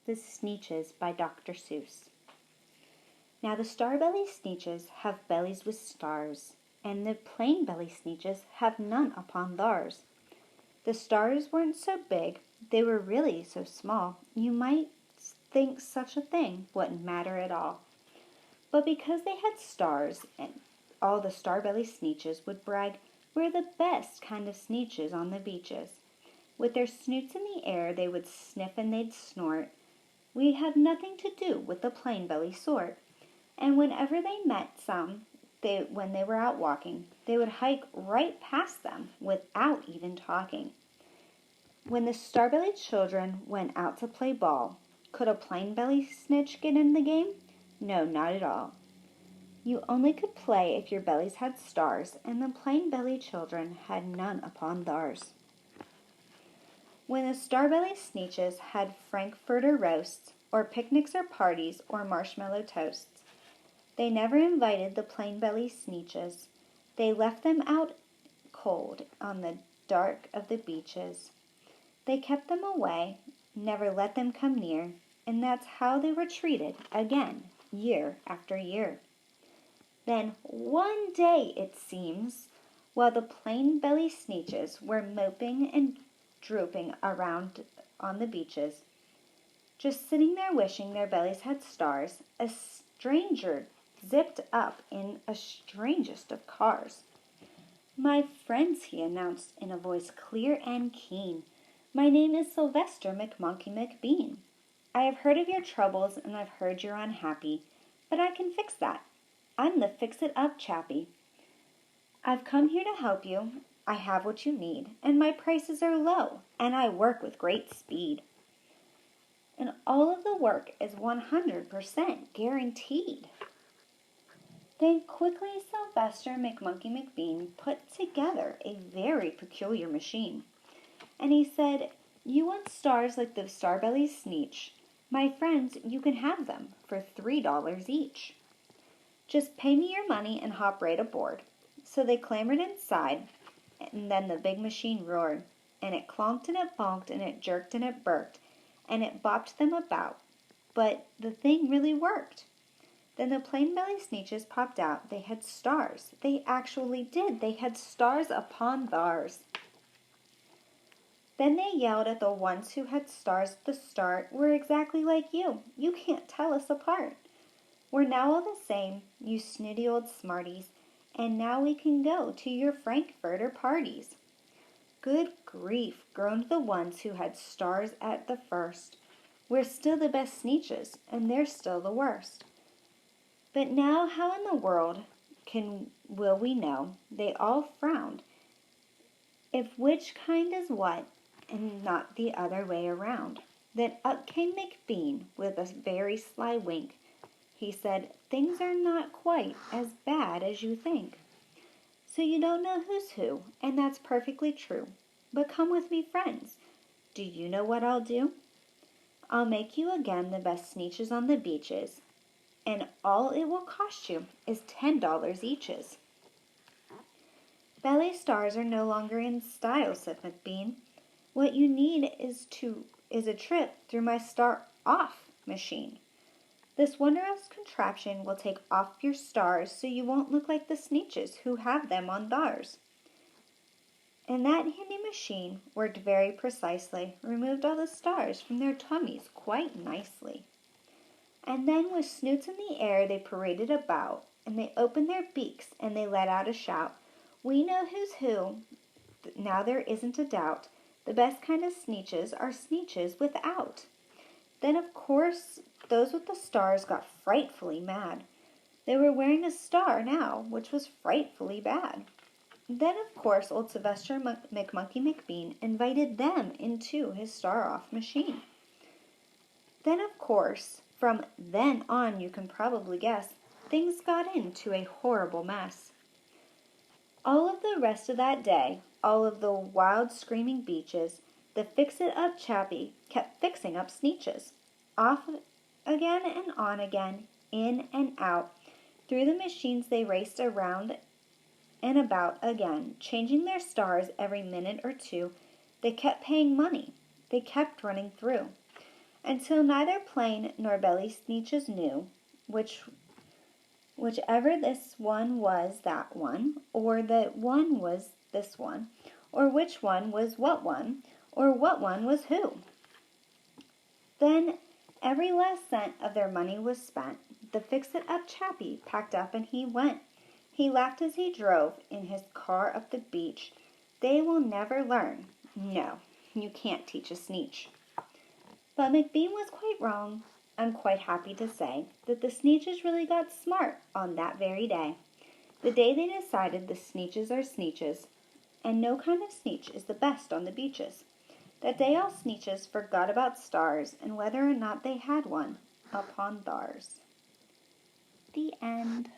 The Sneetches by Dr Seuss. Now the star-belly Sneetches have bellies with stars, and the plain-belly Sneetches have none upon theirs. The stars weren't so big, they were really so small, you might think such a thing wouldn't matter at all. But because they had stars, and all the star-belly Sneetches would brag, we're the best kind of Sneetches on the beaches. With their snoots in the air they would sniff and they'd snort. We have nothing to do with the plain-belly sort. And whenever they met some, when they were out walking, they would hike right past them without even talking. When the star-bellied children went out to play ball, could a plain-belly snitch get in the game? No, not at all. You only could play if your bellies had stars, and the plain-belly children had none upon theirs. When the star-belly Sneetches had frankfurter roasts, or picnics or parties, or marshmallow toasts, they never invited the plain-belly Sneetches. They left them out cold on the dark of the beaches. They kept them away, never let them come near, and that's how they were treated again, year after year. Then one day, it seems, while the plain-belly Sneetches were moping and drooping around on the beaches, just sitting there wishing their bellies had stars, a stranger zipped up in a strangest of cars. "My friends," he announced in a voice clear and keen, "my name is Sylvester McMonkey McBean. I have heard of your troubles and I've heard you're unhappy, but I can fix that. I'm the fix-it-up chappie. I've come here to help you. I have what you need, and my prices are low, and I work with great speed. And all of the work is 100% guaranteed." Then quickly Sylvester McMonkey McBean put together a very peculiar machine. And he said, "You want stars like the star-belly Sneetch? My friends, you can have them for $3 each. Just pay me your money and hop right aboard." So they clambered inside, and then the big machine roared, and it clonked and it bonked and it jerked and it burked, and it bopped them about. But the thing really worked. Then the plain-belly Sneetches popped out. They had stars. They actually did. They had stars upon theirs. Then they yelled at the ones who had stars at the start, "We're exactly like you. You can't tell us apart. We're now all the same, you snooty old smarties, and now we can go to your frankfurter parties." "Good grief," groaned the ones who had stars at the first. "We're still the best Sneetches, and they're still the worst." But now how in the world will we know? They all frowned. If which kind is what, and not the other way around. Then up came McBean with a very sly wink. He said, "Things are not quite as bad as you think. So you don't know who's who, and that's perfectly true. But come with me, friends. Do you know what I'll do? I'll make you again the best Sneetches on the beaches, and all it will cost you is $10 eaches." "Belly stars are no longer in style," said McBean. "What you need is a trip through my star-off machine. This wondrous contraption will take off your stars so you won't look like the Sneetches who have them on theirs." And that handy machine worked very precisely, removed all the stars from their tummies quite nicely. And then with snoots in the air they paraded about, and they opened their beaks and they let out a shout, "We know who's who, now there isn't a doubt. The best kind of Sneetches are Sneetches without." Then of course those with the stars got frightfully mad. They were wearing a star now, which was frightfully bad. Then of course old Sylvester McMonkey McBean invited them into his star-off machine. Then of course, from then on you can probably guess, things got into a horrible mess. All of the rest of that day, all of the wild screaming beaches, the fix-it-up chappie kept fixing up Sneetches. Off again and on again, in and out. Through the machines they raced around and about again, changing their stars every minute or two. They kept paying money. They kept running through. until neither Plain nor Belly Sneetches knew whichever this one was that one, or that one was this one, or which one was what one, or what one was who. Then every last cent of their money was spent. The fix-it-up chappie packed up and he went. He laughed as he drove in his car up the beach. They will never learn. No, you can't teach a Sneetch. But McBean was quite wrong. I'm quite happy to say that the Sneetches really got smart on that very day. The day they decided the Sneetches are Sneetches, and no kind of Sneetch is the best on the beaches. That day all Sneetches forgot about stars and whether or not they had one upon theirs. The end.